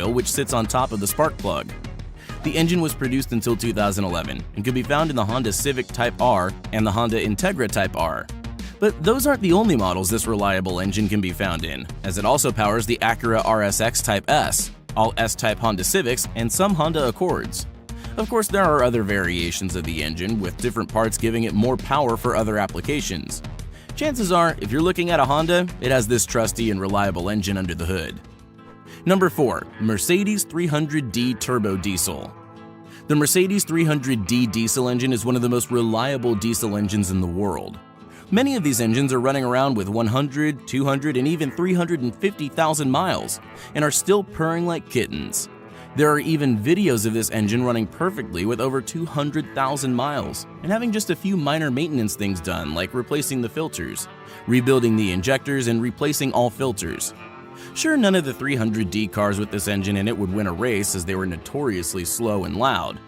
coil which sits on top of the spark plug. The engine was produced until 2011 and could be found in the Honda Civic Type R and the Honda Integra Type R. But those aren't the only models this reliable engine can be found in, as it also powers the Acura RSX Type S, all S-Type Honda Civics, and some Honda Accords. Of course, there are other variations of the engine, with different parts giving it more power for other applications. Chances are, if you're looking at a Honda, it has this trusty and reliable engine under the hood. Number 4. Mercedes 300D Turbo Diesel. The Mercedes 300D diesel engine is one of the most reliable diesel engines in the world. Many of these engines are running around with 100, 200, and even 350,000 miles, and are still purring like kittens. There are even videos of this engine running perfectly with over 200,000 miles, and having just a few minor maintenance things done like replacing the filters, rebuilding the injectors, and replacing all filters. Sure, none of the 300D cars with this engine in it would win a race as they were notoriously slow and loud.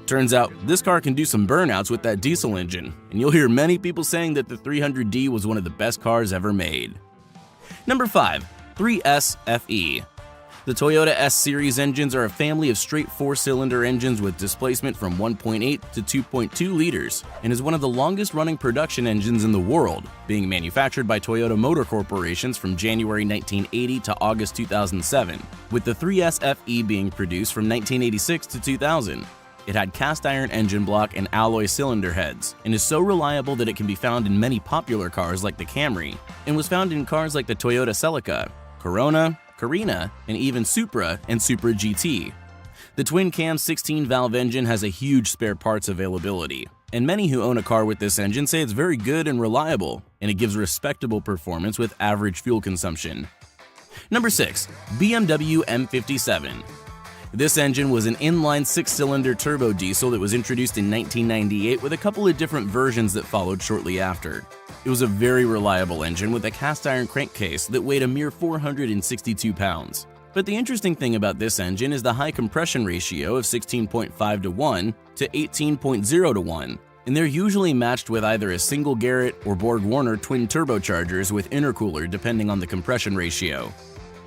Turns out, this car can do some burnouts with that diesel engine, and you'll hear many people saying that the 300D was one of the best cars ever made. Number 5. 3S FE. The Toyota S-Series engines are a family of straight 4-cylinder engines with displacement from 1.8 to 2.2 liters, and is one of the longest-running production engines in the world, being manufactured by Toyota Motor Corporations from January 1980 to August 2007, with the 3S FE being produced from 1986 to 2000. It had cast-iron engine block and alloy cylinder heads, and is so reliable that it can be found in many popular cars like the Camry, and was found in cars like the Toyota Celica, Corona, Carina, and even Supra and Supra GT. The twin-cam 16-valve engine has a huge spare parts availability, and many who own a car with this engine say it's very good and reliable, and it gives respectable performance with average fuel consumption. Number 6. BMW M57. This engine was an inline 6-cylinder turbo diesel that was introduced in 1998 with a couple of different versions that followed shortly after. It was a very reliable engine with a cast-iron crankcase that weighed a mere 462 pounds. But the interesting thing about this engine is the high compression ratio of 16.5 to 1 to 18.0 to 1, and they're usually matched with either a single Garrett or Borg-Warner twin turbochargers with intercooler depending on the compression ratio.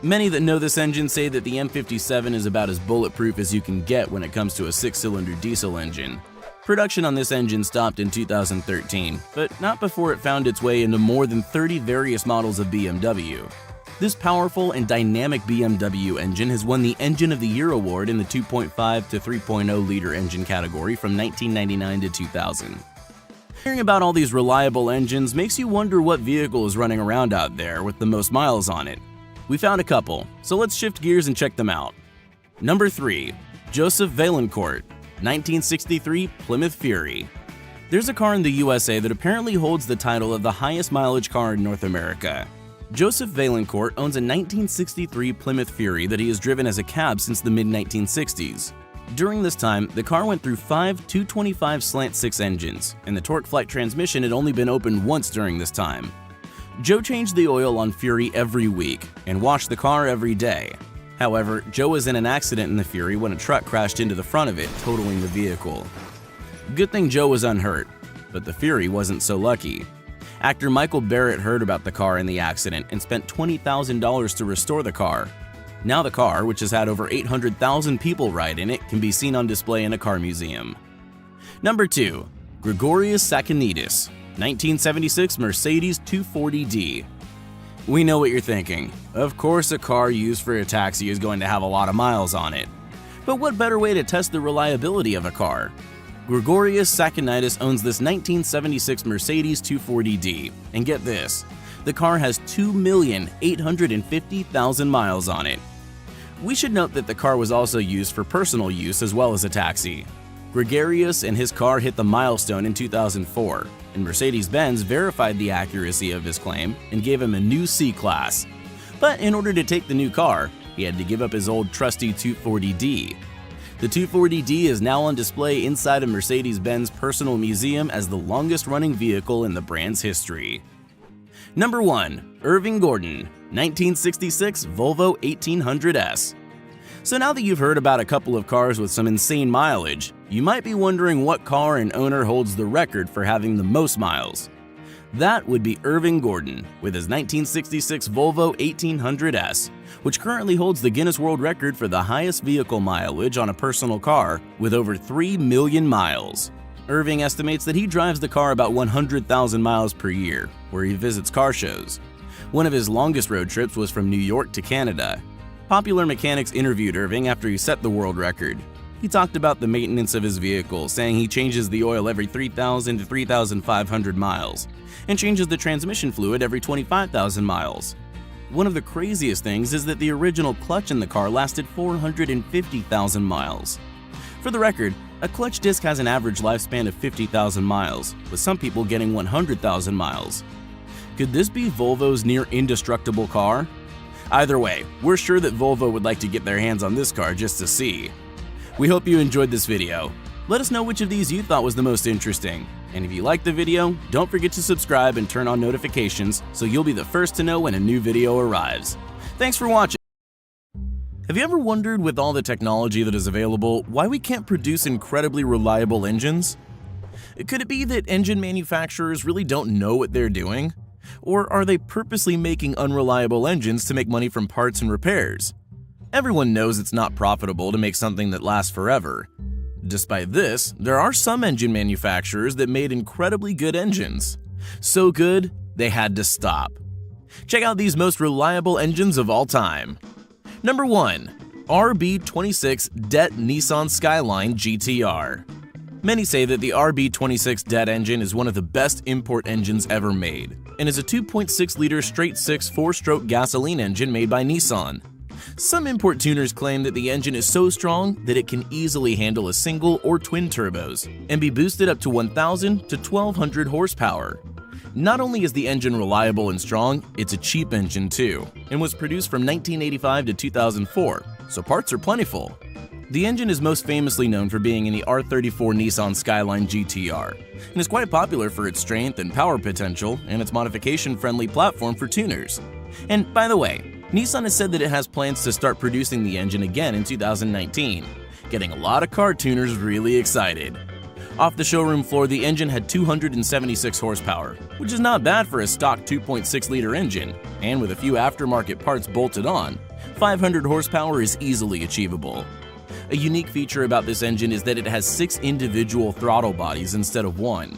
Many that know this engine say that the M57 is about as bulletproof as you can get when it comes to a 6-cylinder diesel engine. Production on this engine stopped in 2013, but not before it found its way into more than 30 various models of BMW. This powerful and dynamic BMW engine has won the Engine of the Year award in the 2.5 to 3.0 liter engine category from 1999 to 2000. Hearing about all these reliable engines makes you wonder what vehicle is running around out there with the most miles on it. We found a couple, so let's shift gears and check them out. Number 3. Joseph Vaillancourt, 1963 Plymouth Fury. There's a car in the USA that apparently holds the title of the highest mileage car in North America. Joseph Vaillancourt owns a 1963 Plymouth Fury that he has driven as a cab since the mid-1960s. During this time, the car went through 5 225 slant-6 engines, and the torque flight transmission had only been opened once during this time. Joe changed the oil on Fury every week and washed the car every day. However, Joe was in an accident in the Fury when a truck crashed into the front of it, totaling the vehicle. Good thing Joe was unhurt, but the Fury wasn't so lucky. Actor Michael Barrett heard about the car and the accident and spent $20,000 to restore the car. Now the car, which has had over 800,000 people ride in it, can be seen on display in a car museum. Number 2. Gregorius Sakinidis, 1976 Mercedes 240D. We know what you're thinking. Of course a car used for a taxi is going to have a lot of miles on it. But what better way to test the reliability of a car? Gregorius Sakinidis owns this 1976 Mercedes 240D, and get this, the car has 2,850,000 miles on it. We should note that the car was also used for personal use as well as a taxi. Gregorius and his car hit the milestone in 2004, and Mercedes-Benz verified the accuracy of his claim and gave him a new C-Class. But in order to take the new car, he had to give up his old trusty 240D. The 240D is now on display inside a Mercedes-Benz personal museum as the longest-running vehicle in the brand's history. Number 1. Irving Gordon, 1966 Volvo 1800S. So now that you've heard about a couple of cars with some insane mileage, you might be wondering what car and owner holds the record for having the most miles. That would be Irving Gordon with his 1966 Volvo 1800S, which currently holds the Guinness World Record for the highest vehicle mileage on a personal car with over 3 million miles. Irving estimates that he drives the car about 100,000 miles per year, where he visits car shows. One of his longest road trips was from New York to Canada. Popular Mechanics interviewed Irving after he set the world record. He talked about the maintenance of his vehicle, saying he changes the oil every 3,000 to 3,500 miles and changes the transmission fluid every 25,000 miles. One of the craziest things is that the original clutch in the car lasted 450,000 miles. For the record, a clutch disc has an average lifespan of 50,000 miles, with some people getting 100,000 miles. Could this be Volvo's near indestructible car? Either way, we're sure that Volvo would like to get their hands on this car just to see. We hope you enjoyed this video. Let us know which of these you thought was the most interesting. And if you liked the video, don't forget to subscribe and turn on notifications so you'll be the first to know when a new video arrives. Thanks for watching. Have you ever wondered, with all the technology that is available, why we can't produce incredibly reliable engines? Could it be that engine manufacturers really don't know what they're doing? Or are they purposely making unreliable engines to make money from parts and repairs? Everyone knows it's not profitable to make something that lasts forever. Despite this, there are some engine manufacturers that made incredibly good engines. So good, they had to stop. Check out these most reliable engines of all time. Number 1. RB26 DET Nissan Skyline GTR. Many say that the RB26 DET engine is one of the best import engines ever made, and is a 2.6-liter straight-six 4-stroke gasoline engine made by Nissan. Some import tuners claim that the engine is so strong that it can easily handle a single or twin turbos and be boosted up to 1,000 to 1,200 horsepower. Not only is the engine reliable and strong, it's a cheap engine too, and was produced from 1985 to 2004, so parts are plentiful. The engine is most famously known for being in the R34 Nissan Skyline GTR, and is quite popular for its strength and power potential and its modification-friendly platform for tuners. And by the way, Nissan has said that it has plans to start producing the engine again in 2019, getting a lot of car tuners really excited. Off the showroom floor, the engine had 276 horsepower, which is not bad for a stock 2.6-liter engine, and with a few aftermarket parts bolted on, 500 horsepower is easily achievable. A unique feature about this engine is that it has 6 individual throttle bodies instead of 1.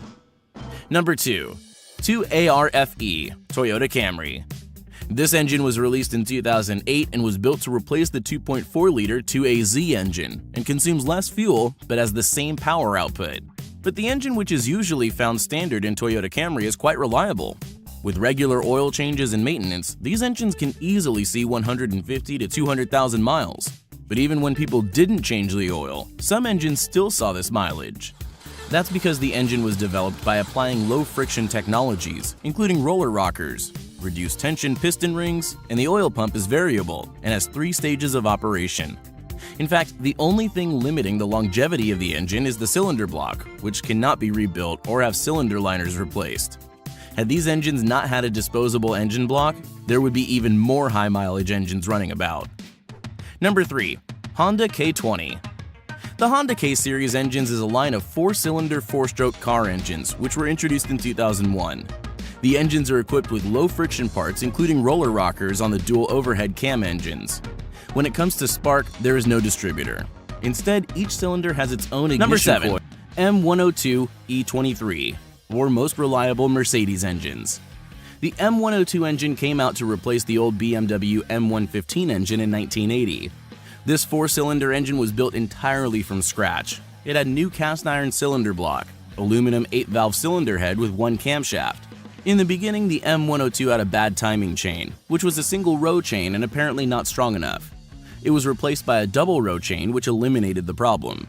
Number 2. 2ARFE Toyota Camry. This engine was released in 2008 and was built to replace the 2.4-liter 2AZ engine and consumes less fuel but has the same power output. But the engine, which is usually found standard in Toyota Camry, is quite reliable. With regular oil changes and maintenance, these engines can easily see 150 to 200,000 miles. But even when people didn't change the oil, some engines still saw this mileage. That's because the engine was developed by applying low-friction technologies, including roller rockers, reduced tension piston rings, and the oil pump is variable and has 3 stages of operation. In fact, the only thing limiting the longevity of the engine is the cylinder block, which cannot be rebuilt or have cylinder liners replaced. Had these engines not had a disposable engine block, there would be even more high-mileage engines running about. Number 3. Honda K20. The Honda K-Series engines is a line of 4-cylinder 4-stroke car engines which were introduced in 2001. The engines are equipped with low-friction parts, including roller rockers on the dual overhead cam engines. When it comes to spark, there is no distributor. Instead, each cylinder has its own ignition. Number 7. M102 E23, or most reliable Mercedes engines. The M102 engine came out to replace the old BMW M115 engine in 1980. This 4-cylinder engine was built entirely from scratch. It had new cast iron cylinder block, aluminum 8-valve cylinder head with 1 camshaft. In the beginning, the M102 had a bad timing chain, which was a single row chain and apparently not strong enough. It was replaced by a double row chain, which eliminated the problem.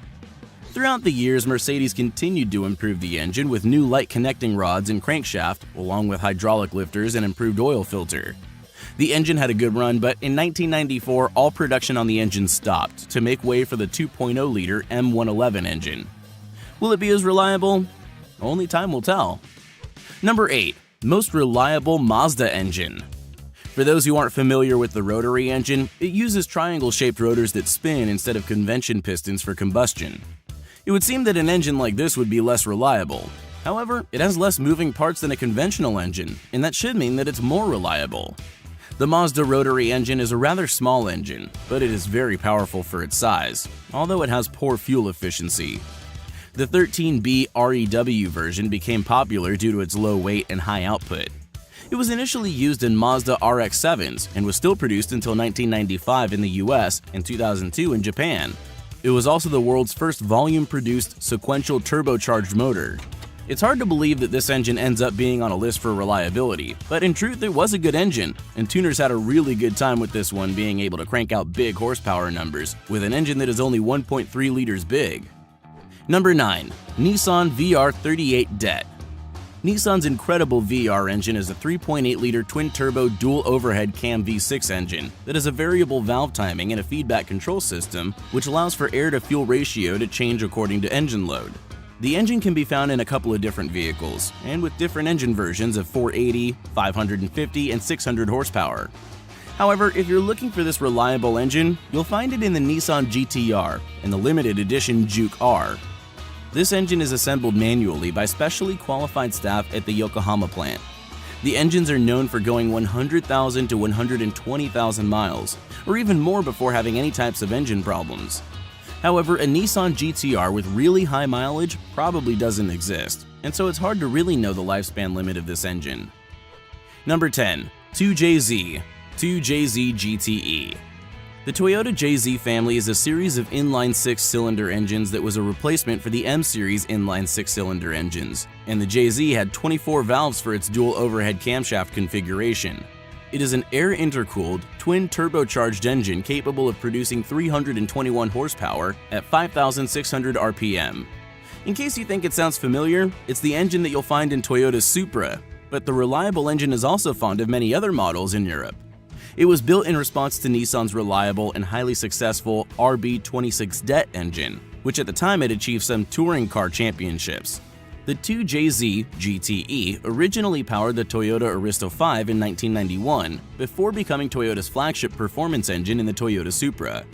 Throughout the years, Mercedes continued to improve the engine with new light connecting rods and crankshaft, along with hydraulic lifters and improved oil filter. The engine had a good run, but in 1994, all production on the engine stopped to make way for the 2.0-liter M111 engine. Will it be as reliable? Only time will tell. Number 8. Most reliable Mazda engine. For those who aren't familiar with the rotary engine, it uses triangle-shaped rotors that spin instead of convention pistons for combustion. It would seem that an engine like this would be less reliable, However, it has less moving parts than a conventional engine, and that should mean that it's more reliable. The Mazda rotary engine is a rather small engine, but it is very powerful for its size, although it has poor fuel efficiency. The 13B REW version became popular due to its low weight and high output. It was initially used in Mazda RX-7s and was still produced until 1995 in the US and 2002 in Japan. It was also the world's first volume-produced sequential turbocharged motor. It's hard to believe that this engine ends up being on a list for reliability, but in truth it was a good engine, and tuners had a really good time with this one being able to crank out big horsepower numbers with an engine that is only 1.3 liters big. Number 9. Nissan VR38 Det. Nissan's incredible VR engine is a 3.8-liter twin-turbo dual-overhead cam V6 engine that has a variable valve timing and a feedback control system which allows for air-to-fuel ratio to change according to engine load. The engine can be found in a couple of different vehicles, and with different engine versions of 480, 550, and 600 horsepower. However, if you're looking for this reliable engine, you'll find it in the Nissan GT-R and the limited edition Juke R. This engine is assembled manually by specially qualified staff at the Yokohama plant. The engines are known for going 100,000 to 120,000 miles, or even more before having any types of engine problems. However, a Nissan GT-R with really high mileage probably doesn't exist, and so it's hard to really know the lifespan limit of this engine. Number 10. 2JZ GTE. The Toyota JZ family is a series of inline 6-cylinder engines that was a replacement for the M-series inline 6-cylinder engines, and the JZ had 24 valves for its dual overhead camshaft configuration. It is an air-intercooled, twin-turbocharged engine capable of producing 321 horsepower at 5,600 RPM. In case you think it sounds familiar, it's the engine that you'll find in Toyota's Supra, but the reliable engine is also found of many other models in Europe. It was built in response to Nissan's reliable and highly successful RB26 Det engine, which at the time had achieved some touring car championships. The 2JZ GTE originally powered the Toyota Aristo 5 in 1991, before becoming Toyota's flagship performance engine in the Toyota Supra.